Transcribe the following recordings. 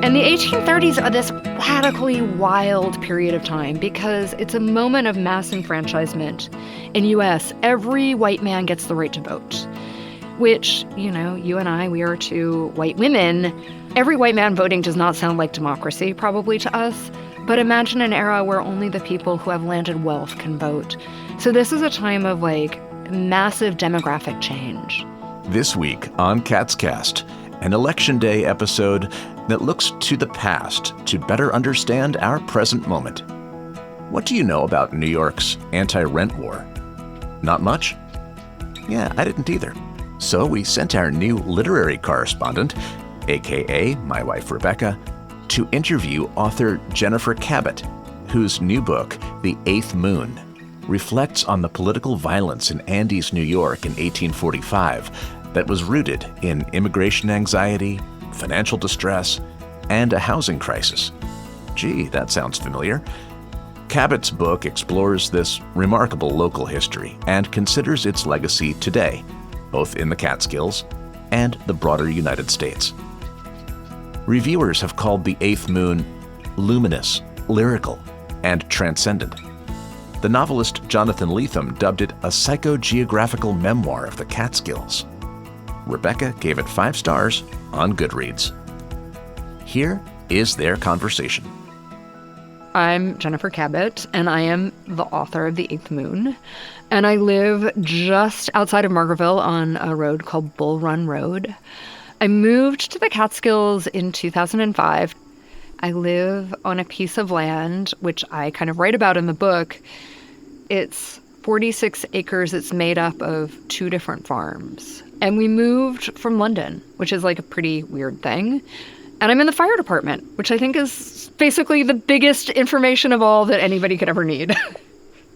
And the 1830s are this radically wild period of time because it's a moment of mass enfranchisement. In U.S., every white man gets the right to vote, which, you know, you and I, we are two white women. Every white man voting does not sound like democracy, probably to us, but imagine an era where only the people who have landed wealth can vote. So this is a time of, like, massive demographic change. This week on Kaatscast, an Election Day episode that looks to the past to better understand our present moment. What do you know about New York's anti-rent war? Not much? Yeah, I didn't either. So we sent our new literary correspondent, aka my wife Rebecca, to interview author Jennifer Kabat, whose new book, The Eighth Moon, reflects on the political violence in Andes, New York in 1845 that was rooted in immigration anxiety, financial distress, and a housing crisis. Gee, that sounds familiar. Kabat's book explores this remarkable local history and considers its legacy today, both in the Catskills and the broader United States. Reviewers have called The Eighth Moon luminous, lyrical, and transcendent. The novelist Jonathan Lethem dubbed it a psychogeographical memoir of the Catskills. Rebecca gave it 5 stars on Goodreads. Here is their conversation. I'm Jennifer Kabat, and I am the author of The Eighth Moon. And I live just outside of Margaretville on a road called Bull Run Road. I moved to the Catskills in 2005. I live on a piece of land, which I kind of write about in the book. It's 46 acres. It's made up of 2 different farms. And we moved from London, which is like a pretty weird thing. And I'm in the fire department, which I think is basically the biggest information of all that anybody could ever need.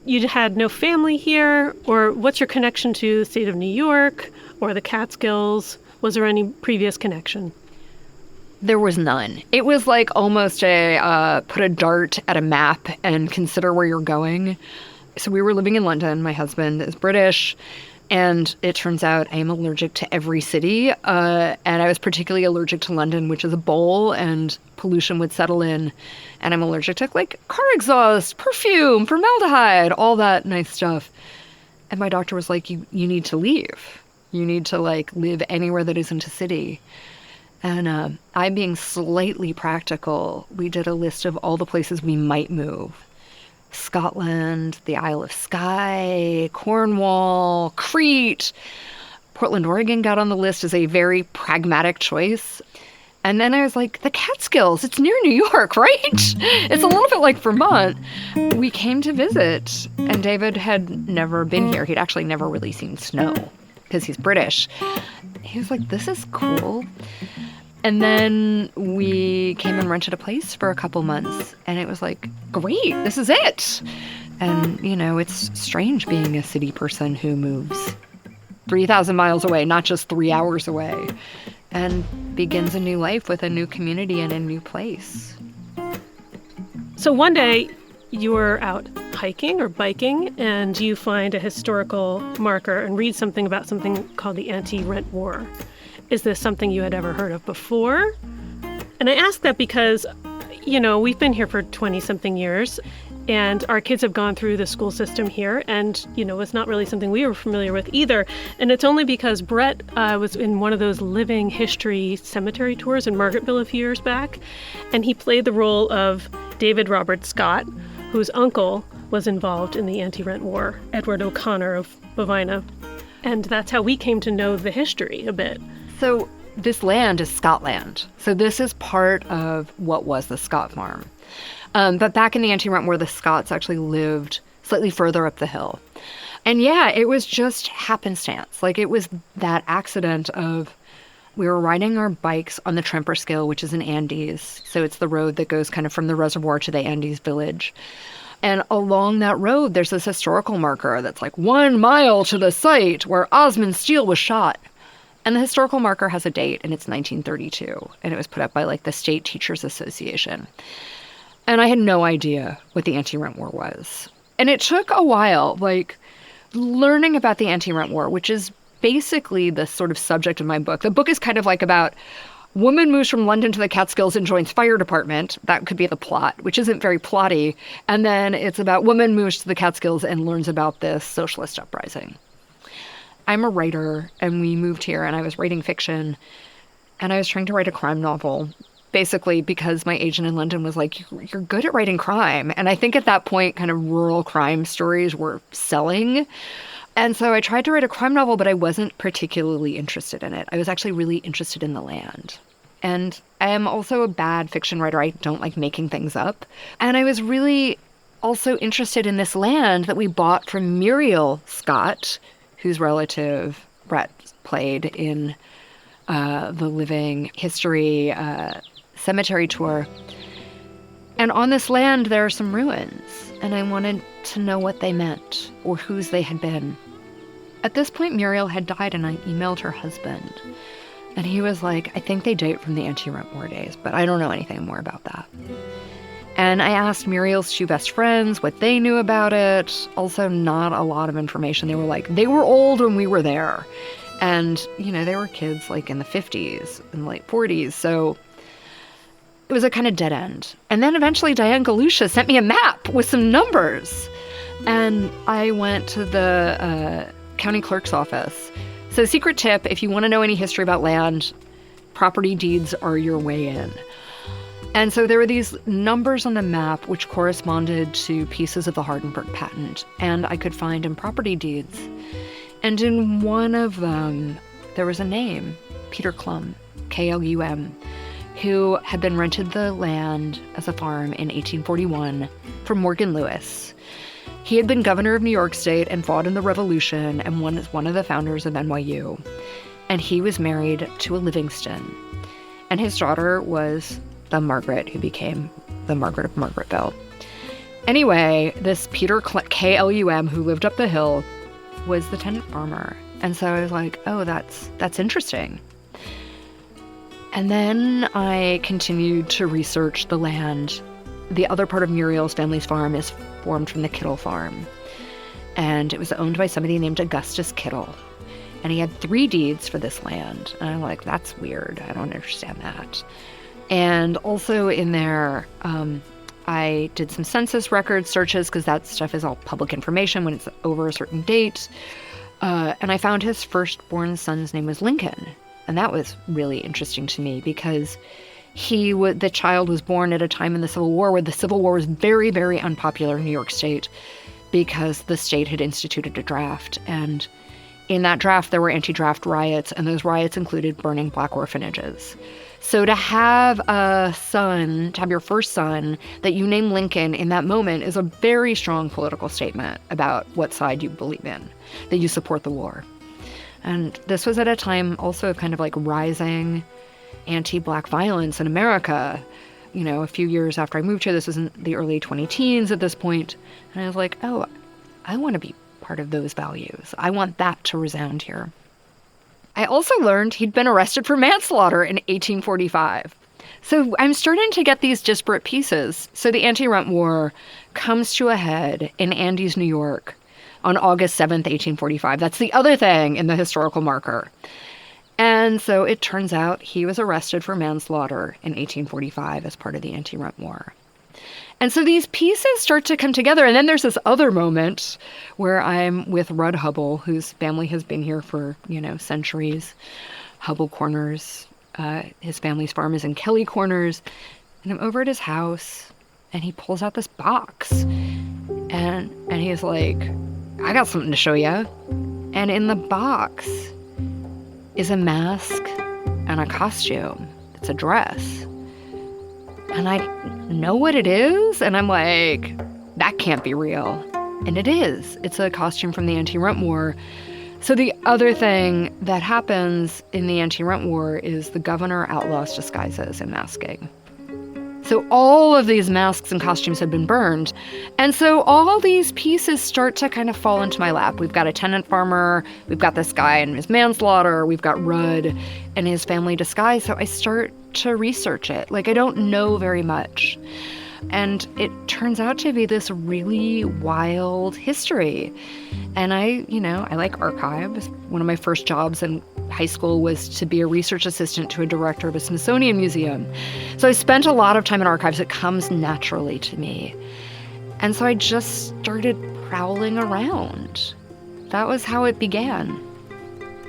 You had no family here, or what's your connection to the state of New York or the Catskills? Was there any previous connection? There was none. It was like almost a put a dart at a map and consider where you're going. So we were living in London. My husband is British. And it turns out I am allergic to every city. And I was particularly allergic to London, which is a bowl, and pollution would settle in. And I'm allergic to, like, car exhaust, perfume, formaldehyde, all that nice stuff. And my doctor was like, you need to leave. You need to, like, live anywhere that isn't a city. And I, being slightly practical, we did a list of all the places we might move. Scotland, the Isle of Skye, Cornwall, Crete. Portland, Oregon got on the list as a very pragmatic choice. And then I was like, the Catskills, it's near New York, right? It's a little bit like Vermont. We came to visit, and David had never been here. He'd actually never really seen snow because he's British. He was like, this is cool. And then we came and rented a place for a couple months, and it was like, great, this is it. And, you know, it's strange being a city person who moves 3,000 miles away, not just 3 hours away, and begins a new life with a new community and a new place. So one day you were out hiking or biking, and you find a historical marker and read something about something called the anti-rent war. Is this something you had ever heard of before? And I ask that because, you know, we've been here for 20-something years, and our kids have gone through the school system here, and, you know, it's not really something we were familiar with either. And it's only because Brett was in one of those living history cemetery tours in Margaretville a few years back, and he played the role of David Robert Scott, whose uncle was involved in the anti-rent war, Edward O'Connor of Bovina. And that's how we came to know the history a bit. So this land is Scotland. So this is part of what was the Scott farm. But back in the anti-rent war, the Scots actually lived slightly further up the hill. And yeah, it was just happenstance. Like, it was that accident of we were riding our bikes on the Tremperskill, which is in Andes. So it's the road that goes kind of from the reservoir to the Andes village. And along that road, there's this historical marker that's like 1 mile to the site where Osmond Steele was shot. And the historical marker has a date, and it's 1932. And it was put up by, like, the State Teachers Association. And I had no idea what the anti-rent war was. And it took a while, like, learning about the anti-rent war, which is basically the sort of subject of my book. The book is kind of like about Woman moves from London to the Catskills and joins fire department. That could be the plot, which isn't very plotty. And then it's about woman moves to the Catskills and learns about this socialist uprising. I'm a writer, and we moved here, and I was writing fiction, and I was trying to write a crime novel, basically because my agent in London was like, you're good at writing crime. And I think at that point, kind of rural crime stories were selling. And so I tried to write a crime novel, but I wasn't particularly interested in it. I was actually really interested in the land. And I am also a bad fiction writer. I don't like making things up. And I was really also interested in this land that we bought from Muriel Scott, whose relative Brett played in the Living History cemetery tour. And on this land, there are some ruins. And I wanted to know what they meant or whose they had been. At this point, Muriel had died, and I emailed her husband. And he was like, I think they date from the anti-rent war days, but I don't know anything more about that. And I asked Muriel's two best friends what they knew about it. Also, not a lot of information. They were like, they were old when we were there. And, you know, they were kids like in the 50s and late 40s. So it was a kind of dead end. And then eventually Diane Galusha sent me a map with some numbers. And I went to the county clerk's office. So secret tip, if you want to know any history about land, property deeds are your way in. And so there were these numbers on the map which corresponded to pieces of the Hardenberg patent, and I could find in property deeds. And in one of them, there was a name, Peter Klum, K-L-U-M, who had been rented the land as a farm in 1841 from Morgan Lewis. He had been governor of New York State and fought in the Revolution and was one of the founders of NYU. And he was married to a Livingston. And his daughter was the Margaret, who became the Margaret of Margaretville. Anyway, this Peter K-L-U-M, who lived up the hill, was the tenant farmer. And so I was like, oh, that's interesting. And then I continued to research the land. The other part of Muriel's family's farm is formed from the Kittle farm. And it was owned by somebody named Augustus Kittle. And he had 3 deeds for this land. And I'm like, that's weird. I don't understand that. And also in there, I did some census record searches because that stuff is all public information when it's over a certain date. And I found his firstborn son's name was Lincoln. And that was really interesting to me because the child was born at a time in the Civil War where the Civil War was very, very unpopular in New York State because the state had instituted a draft. And in that draft, there were anti-draft riots, and those riots included burning black orphanages. So to have your first son that you name Lincoln in that moment is a very strong political statement about what side you believe in, that you support the war. And this was at a time also of kind of like rising anti-black violence in America. You know, a few years after I moved here, this was in the early 2010s at this point. And I was like, oh, I want to be part of those values. I want that to resound here. I also learned he'd been arrested for manslaughter in 1845. So I'm starting to get these disparate pieces. So the anti-rent war comes to a head in Andes, New York on August 7th, 1845. That's the other thing in the historical marker. And so it turns out he was arrested for manslaughter in 1845 as part of the anti-rent war. And so these pieces start to come together. And then there's this other moment where I'm with Rudd Hubble, whose family has been here for, centuries. Hubble Corners, his family's farm is in Kelly Corners. And I'm over at his house, and he pulls out this box. And he's like, I got something to show you. And in the box is a mask and a costume. It's a dress. And I know what it is, and I'm like, that can't be real. And it is. It's a costume from the anti-rent war. So the other thing that happens in the anti-rent war is the governor outlaws disguises and masking. So all of these masks and costumes had been burned. And so all these pieces start to kind of fall into my lap. We've got a tenant farmer, we've got this guy and his manslaughter, we've got Rudd and his family disguise. So I start to research it. Like, I don't know very much. And it turns out to be this really wild history. And I like archives. One of my first jobs in high school was to be a research assistant to a director of a Smithsonian museum. So I spent a lot of time in archives. It comes naturally to me. And so I just started prowling around. That was how it began.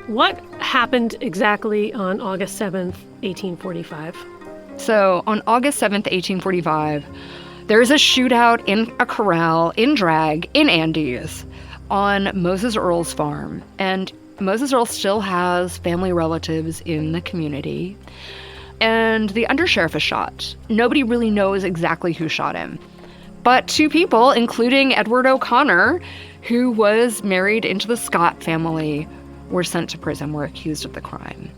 What happened exactly on August 7th, 1845? So on August 7th, 1845, there's a shootout in a corral in drag in Andes on Moses Earle's farm. And Moses Earle still has family relatives in the community. And the undersheriff is shot. Nobody really knows exactly who shot him. But two people, including Edward O'Connor, who was married into the Scott family, were sent to prison, were accused of the crime.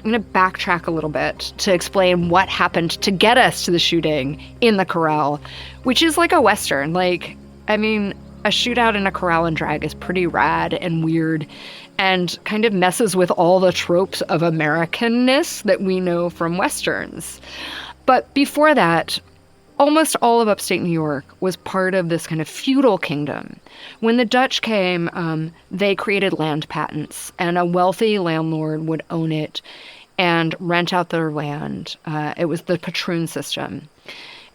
I'm going to backtrack a little bit to explain what happened to get us to the shooting in the corral, which is like a Western. A shootout in a corral and drag is pretty rad and weird and kind of messes with all the tropes of Americanness that we know from Westerns. But before that, almost all of upstate New York was part of this kind of feudal kingdom. When the Dutch came, they created land patents, and a wealthy landlord would own it and rent out their land. It was the patroon system.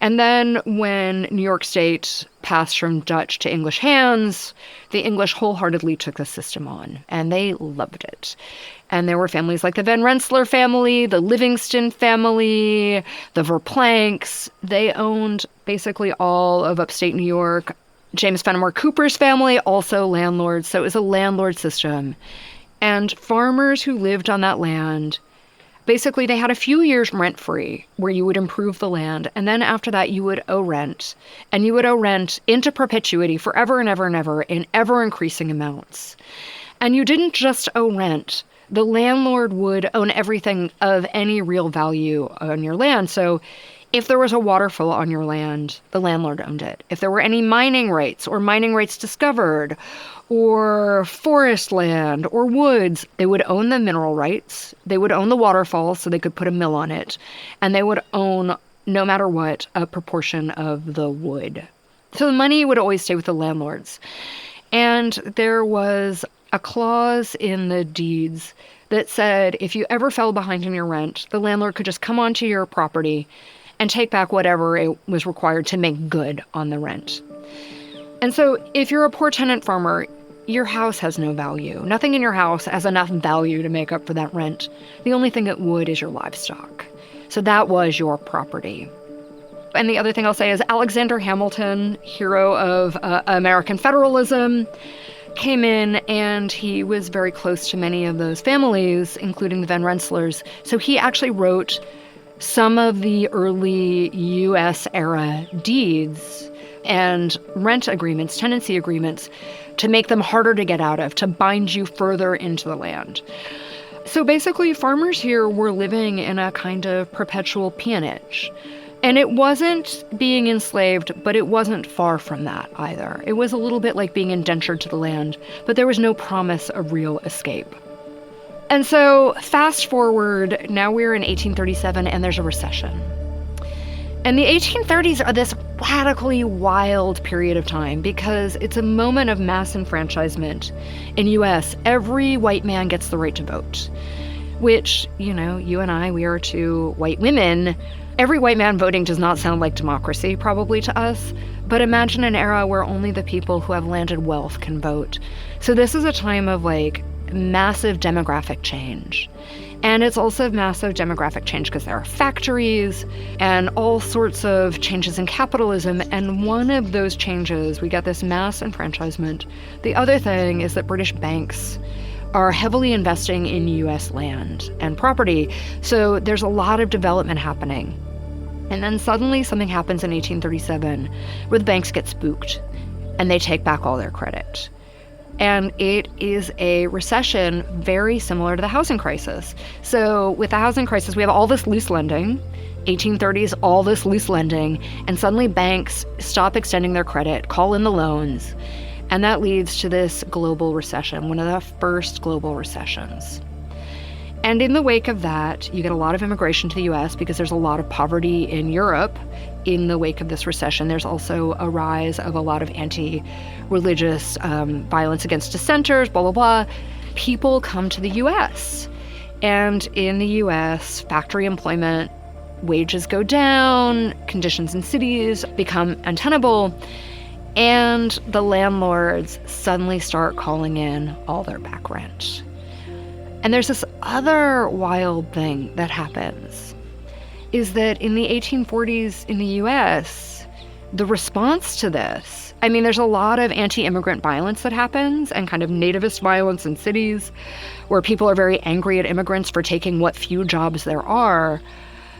And then when New York State passed from Dutch to English hands, the English wholeheartedly took the system on, and they loved it. And there were families like the Van Rensselaer family, the Livingston family, the Verplanks. They owned basically all of upstate New York. James Fenimore Cooper's family, also landlords. So it was a landlord system. And farmers who lived on that land, basically they had a few years rent-free where you would improve the land. And then after that, you would owe rent. And you would owe rent into perpetuity forever and ever and ever in ever-increasing amounts. And you didn't just owe rent. The landlord would own everything of any real value on your land. So if there was a waterfall on your land, the landlord owned it. If there were any mining rights or mining rights discovered or forest land or woods, they would own the mineral rights. They would own the waterfall so they could put a mill on it. And they would own, no matter what, a proportion of the wood. So the money would always stay with the landlords. And there was a clause in the deeds that said if you ever fell behind in your rent, the landlord could just come onto your property and take back whatever it was required to make good on the rent. And so if you're a poor tenant farmer, your house has no value. Nothing in your house has enough value to make up for that rent. The only thing it would is your livestock. So that was your property. And the other thing I'll say is Alexander Hamilton, hero of American federalism, came in and he was very close to many of those families, including the Van Rensselaers. So he actually wrote some of the early U.S. era deeds and rent agreements, tenancy agreements, to make them harder to get out of, to bind you further into the land. So basically, farmers here were living in a kind of perpetual peonage. And it wasn't being enslaved, but it wasn't far from that either. It was a little bit like being indentured to the land, but there was no promise of real escape. And so fast forward, now we're in 1837 and there's a recession. And the 1830s are this radically wild period of time because it's a moment of mass enfranchisement. In U.S., every white man gets the right to vote, which, you and I, we are two white women. Every white man voting does not sound like democracy, probably to us, but imagine an era where only the people who have landed wealth can vote. So this is a time of massive demographic change. And it's also massive demographic change because there are factories and all sorts of changes in capitalism. And one of those changes, we get this mass enfranchisement. The other thing is that British banks are heavily investing in U.S. land and property. So there's a lot of development happening. And then suddenly something happens in 1837 where the banks get spooked and they take back all their credit. And it is a recession very similar to the housing crisis. So with the housing crisis, we have all this loose lending, 1830s, all this loose lending, and suddenly banks stop extending their credit, call in the loans, and that leads to this global recession, one of the first global recessions. And in the wake of that, you get a lot of immigration to the US because there's a lot of poverty in Europe. In the wake of this recession, there's also a rise of a lot of anti-religious violence against dissenters, blah, blah, blah. People come to the US. And in the US, factory employment, wages go down, conditions in cities become untenable, and the landlords suddenly start calling in all their back rent. And there's this other wild thing that happens, is that in the 1840s in the US, the response to this, I mean, there's a lot of anti-immigrant violence that happens and kind of nativist violence in cities where people are very angry at immigrants for taking what few jobs there are.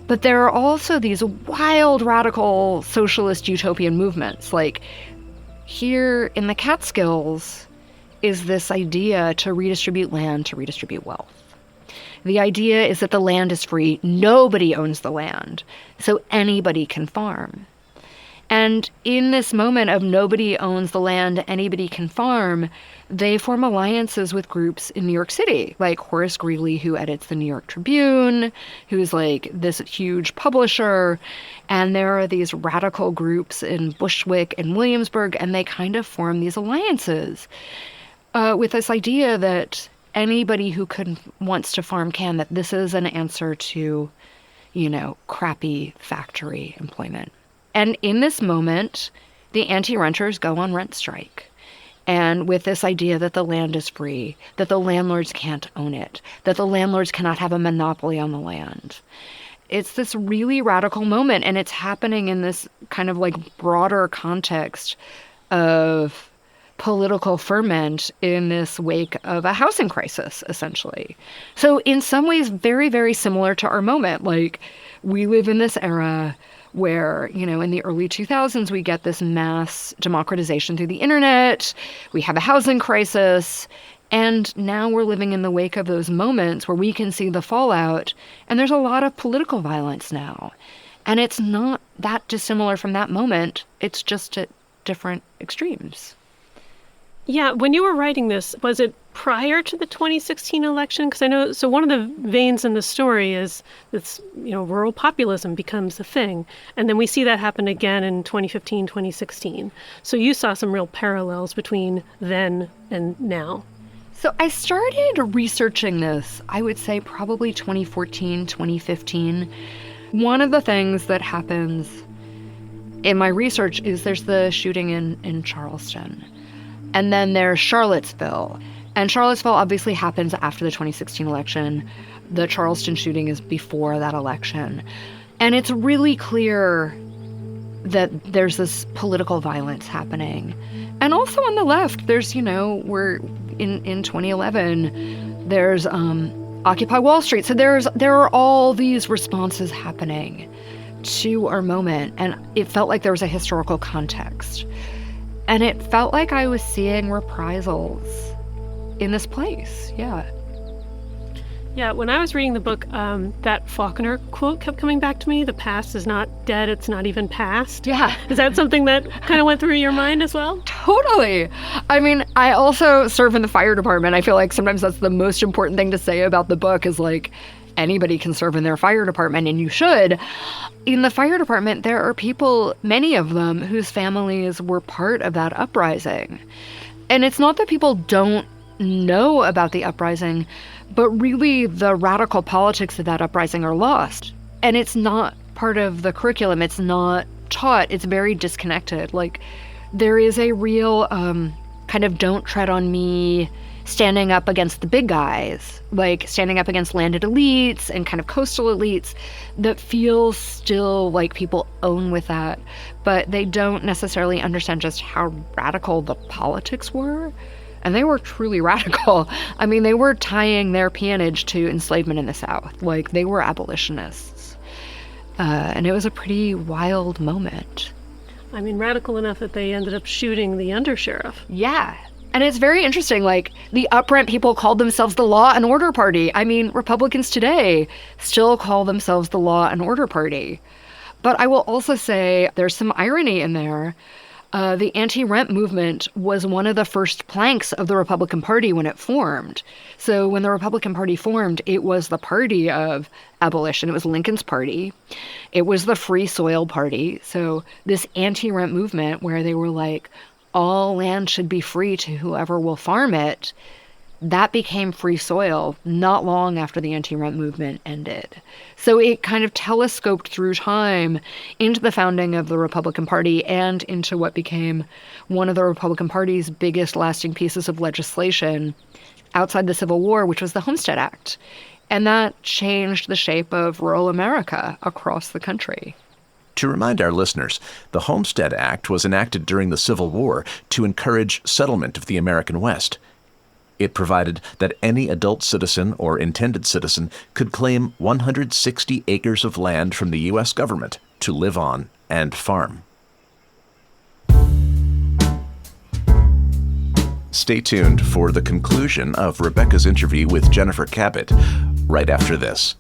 But there are also these wild, radical socialist utopian movements. Like here in the Catskills is this idea to redistribute land, to redistribute wealth. The idea is that the land is free. Nobody owns the land, so anybody can farm. And in this moment of nobody owns the land, anybody can farm, they form alliances with groups in New York City, like Horace Greeley, who edits the New York Tribune, who's like this huge publisher. And there are these radical groups in Bushwick and Williamsburg, and they kind of form these alliances with this idea that anybody who wants to farm can, that this is an answer to, crappy factory employment. And in this moment, the anti-renters go on rent strike. And with this idea that the land is free, that the landlords can't own it, that the landlords cannot have a monopoly on the land. It's this really radical moment, and it's happening in this kind of like broader context of political ferment in this wake of a housing crisis, essentially. So in some ways, very, very similar to our moment. Like, we live in this era where, in the early 2000s, we get this mass democratization through the internet. We have a housing crisis. And now we're living in the wake of those moments where we can see the fallout. And there's a lot of political violence now. And it's not that dissimilar from that moment. It's just at different extremes. Yeah, when you were writing this, was it prior to the 2016 election? Because I know, so one of the veins in the story is this, rural populism becomes a thing. And then we see that happen again in 2015, 2016. So you saw some real parallels between then and now. So I started researching this, I would say probably 2014, 2015. One of the things that happens in my research is there's the shooting in Charleston. And then there's Charlottesville. And Charlottesville obviously happens after the 2016 election. The Charleston shooting is before that election. And it's really clear that there's this political violence happening. And also on the left, there's, we're in 2011, there's Occupy Wall Street. So there are all these responses happening to our moment. And it felt like there was a historical context. And it felt like I was seeing reprisals in this place. Yeah. Yeah, when I was reading the book, that Faulkner quote kept coming back to me. The past is not dead, it's not even past. Yeah. Is that something that kind of went through your mind as well? Totally. I mean, I also serve in the fire department. I feel like sometimes that's the most important thing to say about the book is like, anybody can serve in their fire department, and you should. In the fire department, there are people, many of them, whose families were part of that uprising. And it's not that people don't know about the uprising, but really the radical politics of that uprising are lost. And it's not part of the curriculum. It's not taught. It's very disconnected. Like, there is a real kind of don't tread on me, standing up against the big guys, like standing up against landed elites and kind of coastal elites that feels still like people own with that, but they don't necessarily understand just how radical the politics were. And they were truly radical. I mean, they were tying their peonage to enslavement in the South. Like, they were abolitionists. And it was a pretty wild moment. I mean, radical enough that they ended up shooting the undersheriff. Yeah. And it's very interesting, like, the uprent people called themselves the Law and Order Party. I mean, Republicans today still call themselves the Law and Order Party. But I will also say there's some irony in there. The anti-rent movement was one of the first planks of the Republican Party when it formed. So when the Republican Party formed, it was the party of abolition. It was Lincoln's party. It was the Free Soil Party. So this anti-rent movement where they were like, all land should be free to whoever will farm it, that became Free Soil not long after the anti-rent movement ended. So it kind of telescoped through time into the founding of the Republican Party and into what became one of the Republican Party's biggest lasting pieces of legislation outside the Civil War, which was the Homestead Act. And that changed the shape of rural America across the country. To remind our listeners, the Homestead Act was enacted during the Civil War to encourage settlement of the American West. It provided that any adult citizen or intended citizen could claim 160 acres of land from the U.S. government to live on and farm. Stay tuned for the conclusion of Rebecca's interview with Jennifer Kabat right after this.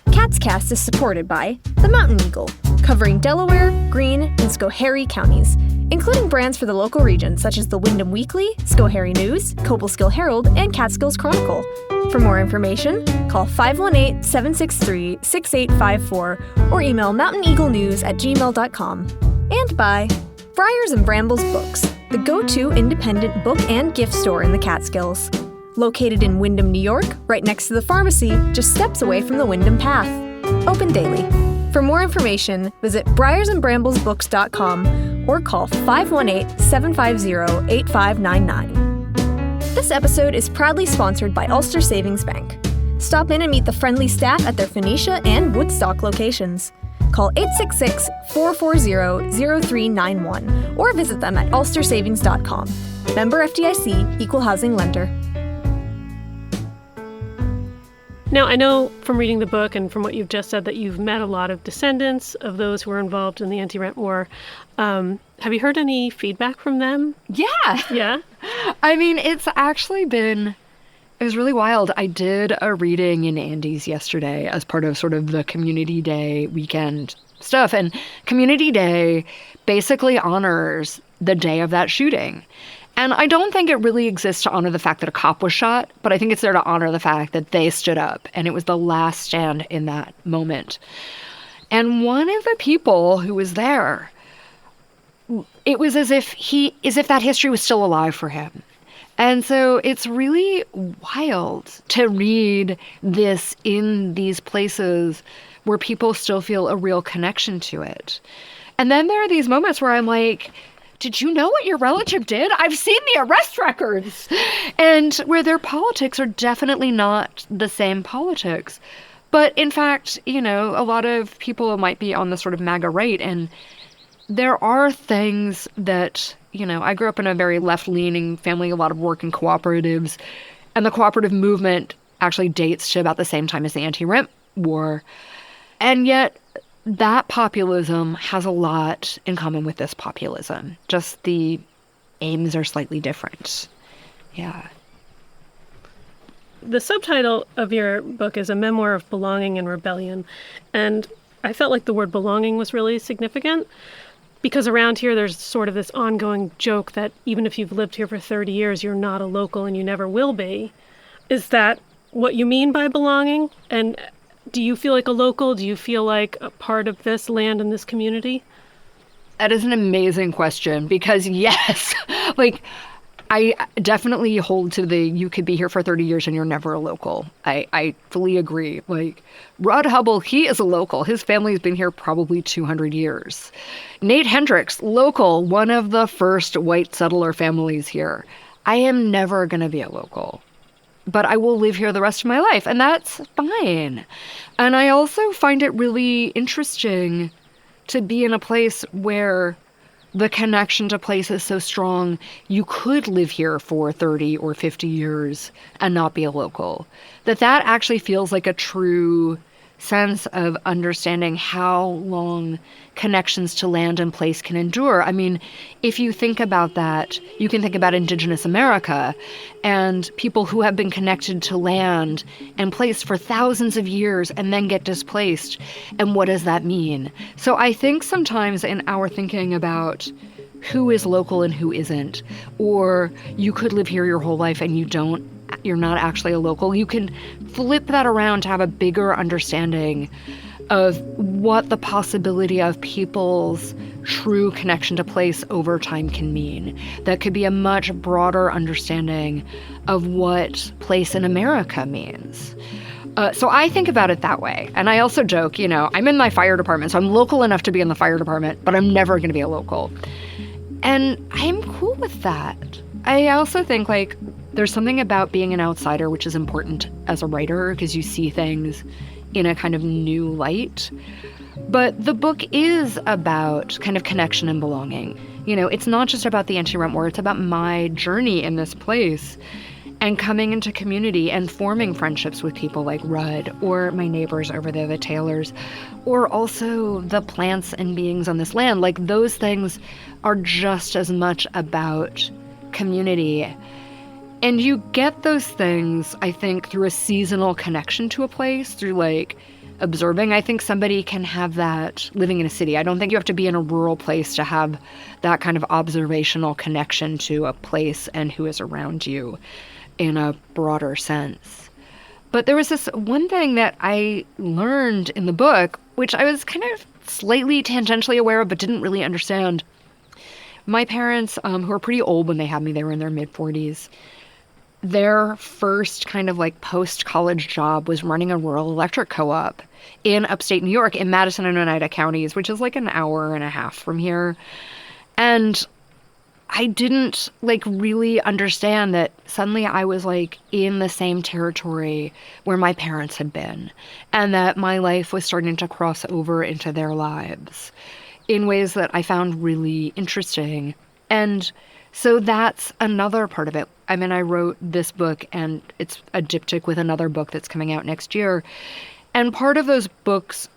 Caatscast is supported by the Mountain Eagle, covering Delaware, Greene, and Schoharie counties, including brands for the local regions such as the Windham Weekly, Schoharie News, Cobleskill Herald, and Catskills Chronicle. For more information, call 518-763-6854 or email mountaineaglenews@gmail.com. And by Briars and Brambles Books, the go-to independent book and gift store in the Catskills. Located in Windham, New York, right next to the pharmacy, just steps away from the Windham Path. Open daily. For more information, visit briarsandbramblesbooks.com or call 518-750-8599. This episode is proudly sponsored by Ulster Savings Bank. Stop in and meet the friendly staff at their Phoenicia and Woodstock locations. Call 866-440-0391 or visit them at ulstersavings.com. Member FDIC, Equal Housing Lender. Now, I know from reading the book and from what you've just said that you've met a lot of descendants of those who were involved in the anti-rent war. Have you heard any feedback from them? Yeah. Yeah? I mean, it was really wild. I did a reading in Andy's yesterday as part of sort of the Community Day weekend stuff. And Community Day basically honors the day of that shooting. And I don't think it really exists to honor the fact that a cop was shot, but I think it's there to honor the fact that they stood up, and it was the last stand in that moment. And one of the people who was there, it was as if that history was still alive for him. And so it's really wild to read this in these places where people still feel a real connection to it. And then there are these moments where I'm like, did you know what your relative did? I've seen the arrest records. And where their politics are definitely not the same politics. But in fact, a lot of people might be on the sort of MAGA right. And there are things that, I grew up in a very left-leaning family, a lot of work in cooperatives. And the cooperative movement actually dates to about the same time as the anti-rent war. And yet, that populism has a lot in common with this populism. Just the aims are slightly different. Yeah. The subtitle of your book is A Memoir of Belonging and Rebellion. And I felt like the word belonging was really significant because around here there's sort of this ongoing joke that even if you've lived here for 30 years, you're not a local and you never will be. Is that what you mean by belonging? And do you feel like a local? Do you feel like a part of this land and this community? That is an amazing question because, yes, I definitely hold to you could be here for 30 years and you're never a local. I fully agree. Rod Hubble, he is a local. His family's been here probably 200 years. Nate Hendricks, local, one of the first white settler families here. I am never going to be a local. But I will live here the rest of my life, and that's fine. And I also find it really interesting to be in a place where the connection to place is so strong, you could live here for 30 or 50 years and not be a local. That actually feels like a true sense of understanding how long connections to land and place can endure. I mean, if you think about that, you can think about Indigenous America and people who have been connected to land and place for thousands of years and then get displaced. And what does that mean? So I think sometimes in our thinking about who is local and who isn't, or you could live here your whole life and you're not actually a local, you can flip that around to have a bigger understanding of what the possibility of people's true connection to place over time can mean. That could be a much broader understanding of what place in America means. So I think about it that way. And I also joke, I'm in my fire department, so I'm local enough to be in the fire department, but I'm never going to be a local. And I'm cool with that. I also think, there's something about being an outsider which is important as a writer because you see things in a kind of new light. But the book is about kind of connection and belonging. It's not just about the anti-rent war, it's about my journey in this place and coming into community and forming friendships with people like Rudd or my neighbors over there, the Taylors, or also the plants and beings on this land. Those things are just as much about community. And you get those things, I think, through a seasonal connection to a place, through observing. I think somebody can have that living in a city. I don't think you have to be in a rural place to have that kind of observational connection to a place and who is around you in a broader sense. But there was this one thing that I learned in the book, which I was kind of slightly tangentially aware of, but didn't really understand. My parents, who were pretty old when they had me, they were in their mid-40s, their first kind of post-college job was running a rural electric co-op in upstate New York in Madison and Oneida counties, which is an hour and a half from here. And I didn't really understand that suddenly I was in the same territory where my parents had been, and that my life was starting to cross over into their lives in ways that I found really interesting. And so that's another part of it. I mean, I wrote this book, and it's a diptych with another book that's coming out next year. And part of those books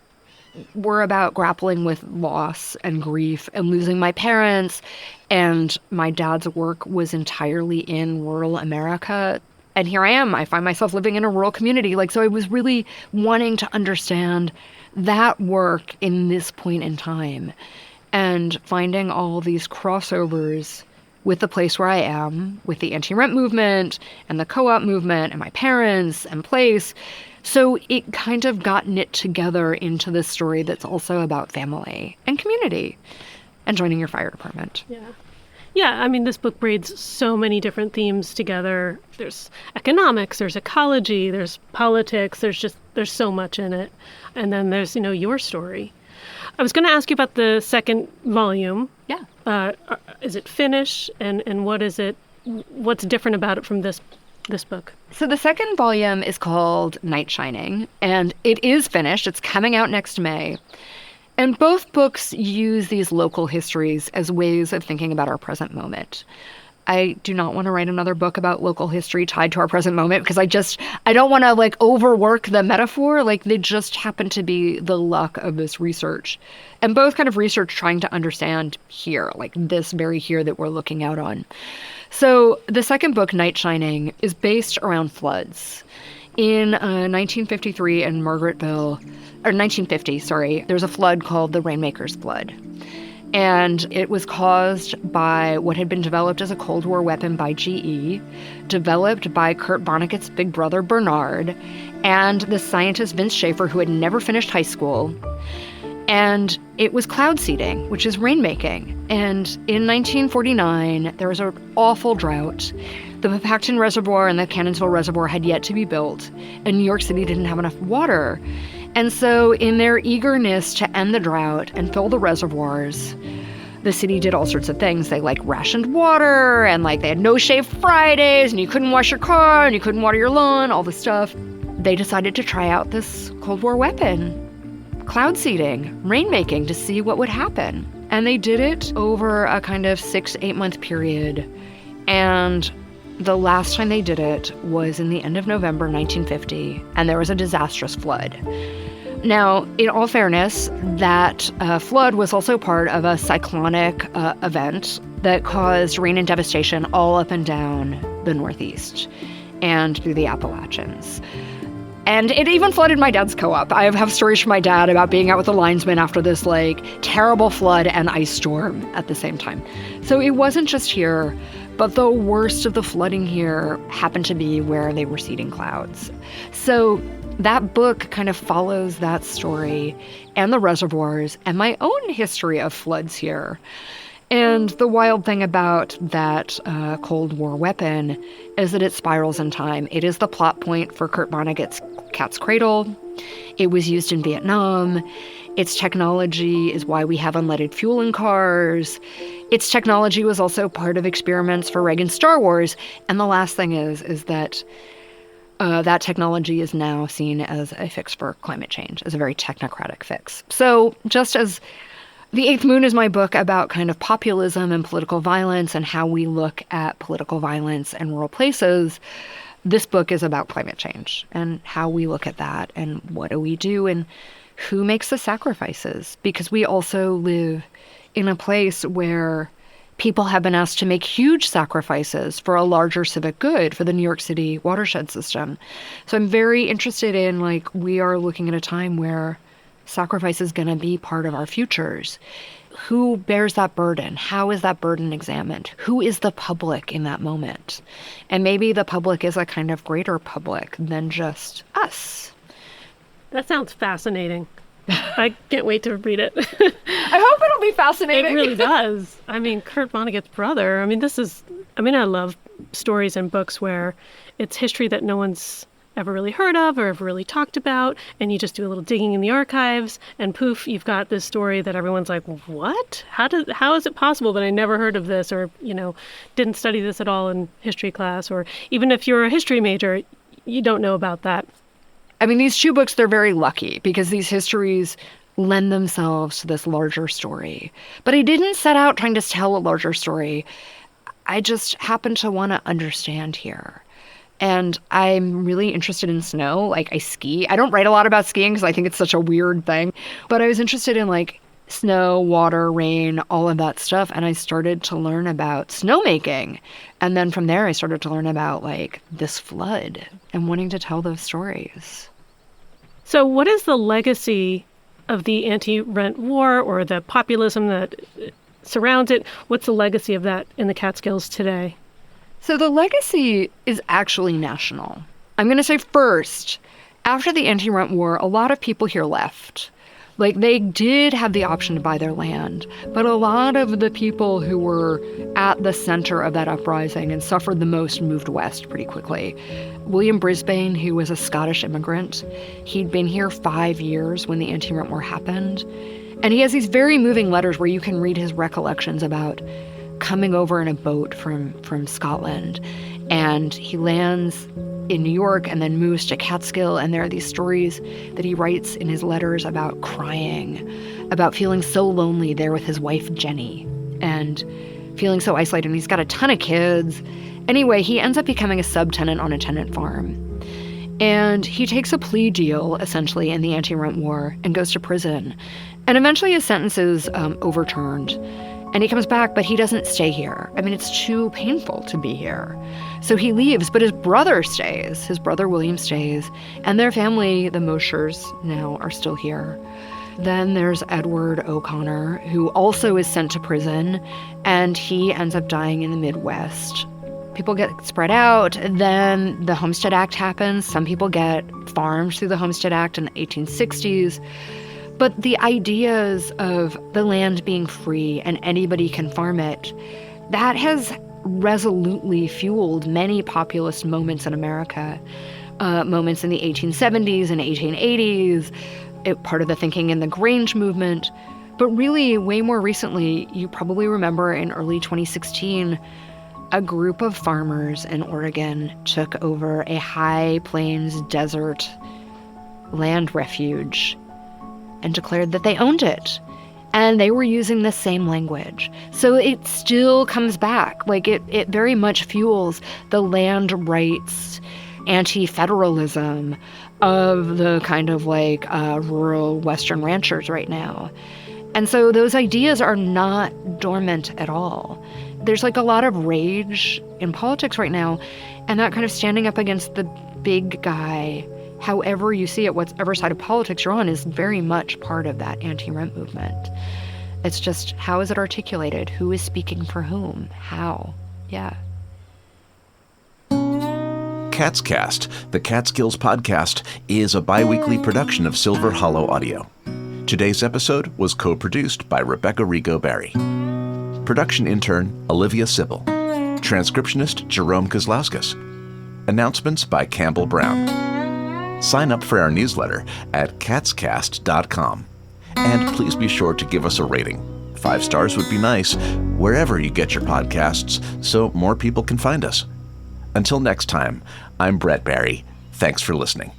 were about grappling with loss and grief and losing my parents. And my dad's work was entirely in rural America. And here I am. I find myself living in a rural community. So I was really wanting to understand that work in this point in time and finding all these crossovers with the place where I am, with the anti-rent movement and the co-op movement and my parents and place. So it kind of got knit together into this story that's also about family and community and joining your fire department. Yeah, I mean, this book braids so many different themes together. There's economics, there's ecology, there's politics, there's so much in it. And then there's, your story. I was going to ask you about the second volume. Yeah. Is it finished? And what's different about it from this book? So the second volume is called Night Shining, and it is finished. It's coming out next May. And both books use these local histories as ways of thinking about our present moment. I do not want to write another book about local history tied to our present moment because I don't want to overwork the metaphor. They just happen to be the luck of this research. And both kind of research trying to understand here, this very here that we're looking out on. So the second book, Night Shining, is based around floods. In 1953 in Margaretville, or 1950, sorry, there's a flood called the Rainmaker's Flood. And it was caused by what had been developed as a Cold War weapon by GE, developed by Kurt Vonnegut's big brother Bernard, and the scientist Vince Schaefer, who had never finished high school. And it was cloud seeding, which is rainmaking. And in 1949, there was an awful drought. The Papacton Reservoir and the Cannonsville Reservoir had yet to be built, and New York City didn't have enough water. And so in their eagerness to end the drought and fill the reservoirs, the city did all sorts of things. They rationed water, and they had no shave Fridays, and you couldn't wash your car, and you couldn't water your lawn, all this stuff. They decided to try out this Cold War weapon, cloud seeding, rainmaking, to see what would happen. And they did it over a kind of 6 to 8 month period. And the last time they did it was in the end of November 1950, and there was a disastrous flood. Now, in all fairness, that flood was also part of a cyclonic event that caused rain and devastation all up and down the Northeast and through the Appalachians. And it even flooded my dad's co-op. I have stories from my dad about being out with the linesmen after this terrible flood and ice storm at the same time. So it wasn't just here, but the worst of the flooding here happened to be where they were seeding clouds. So that book kind of follows that story and the reservoirs and my own history of floods here. And the wild thing about that Cold War weapon is that it spirals in time. It is the plot point for Kurt Vonnegut's Cat's Cradle. It was used in Vietnam. Its technology is why we have unleaded fuel in cars. Its technology was also part of experiments for Reagan's Star Wars. And the last thing is that that technology is now seen as a fix for climate change, as a very technocratic fix. So just as The Eighth Moon is my book about kind of populism and political violence and how we look at political violence in rural places, this book is about climate change and how we look at that and what do we do and who makes the sacrifices. Because we also live in a place where people have been asked to make huge sacrifices for a larger civic good, for the New York City watershed system. So I'm very interested in, we are looking at a time where sacrifice is going to be part of our futures. Who bears that burden? How is that burden examined? Who is the public in that moment? And maybe the public is a kind of greater public than just us. That sounds fascinating. I can't wait to read it. I hope it'll be fascinating. It really does. I mean, Kurt Vonnegut's brother. I love stories and books where it's history that no one's ever really heard of or ever really talked about, and you just do a little digging in the archives, and poof, you've got this story that everyone's like, what? How is it possible that I never heard of this, or, didn't study this at all in history class, or even if you're a history major, you don't know about that. I mean, these two books, they're very lucky because these histories lend themselves to this larger story. But I didn't set out trying to tell a larger story. I just happen to want to understand here. And I'm really interested in snow. I ski. I don't write a lot about skiing because I think it's such a weird thing. But I was interested in snow, water, rain, all of that stuff. And I started to learn about snowmaking. And then from there, I started to learn about this flood and wanting to tell those stories. So what is the legacy of the anti-rent war or the populism that surrounds it? What's the legacy of that in the Catskills today? So the legacy is actually national. I'm going to say first, after the anti-rent war, a lot of people here left. They did have the option to buy their land, but a lot of the people who were at the center of that uprising and suffered the most moved west pretty quickly. William Brisbane, who was a Scottish immigrant, he'd been here 5 years when the anti-rent war happened. And he has these very moving letters where you can read his recollections about coming over in a boat from Scotland. And he lands in New York and then moves to Catskill. And there are these stories that he writes in his letters about crying, about feeling so lonely there with his wife, Jenny, and feeling so isolated. And he's got a ton of kids. Anyway, he ends up becoming a subtenant on a tenant farm. And he takes a plea deal, essentially, in the anti-rent war and goes to prison. And eventually his sentence is overturned. And he comes back, but he doesn't stay here. I mean, it's too painful to be here. So he leaves, but his brother stays. His brother William stays. And their family, the Moshers, now are still here. Then there's Edward O'Connor, who also is sent to prison, and he ends up dying in the Midwest. People get spread out. Then the Homestead Act happens. Some people get farms through the Homestead Act in the 1860s. But the ideas of the land being free and anybody can farm it, that has resolutely fueled many populist moments in America, moments in the 1870s and 1880s, part of the thinking in the Grange movement. But really, way more recently, you probably remember in early 2016, a group of farmers in Oregon took over a high plains desert land refuge and declared that they owned it. And they were using the same language. So it still comes back. It very much fuels the land rights anti-federalism of the kind of like rural Western ranchers right now. And so those ideas are not dormant at all. There's like a lot of rage in politics right now, and that kind of standing up against the big guy, however you see it, whatever side of politics you're on, is very much part of that anti-rent movement. It's just, how is it articulated? Who is speaking for whom? How? Yeah. Kaatscast, the Catskills podcast, is a bi-weekly production of Silver Hollow Audio. Today's episode was co-produced by Rebecca Rigo Barry. Production intern, Olivia Sybil. Transcriptionist, Jerome Kozlauskas. Announcements by Campbell Brown. Sign up for our newsletter at Kaatscast.com. And please be sure to give us a rating. 5 stars would be nice, wherever you get your podcasts, so more people can find us. Until next time, I'm Brett Barry. Thanks for listening.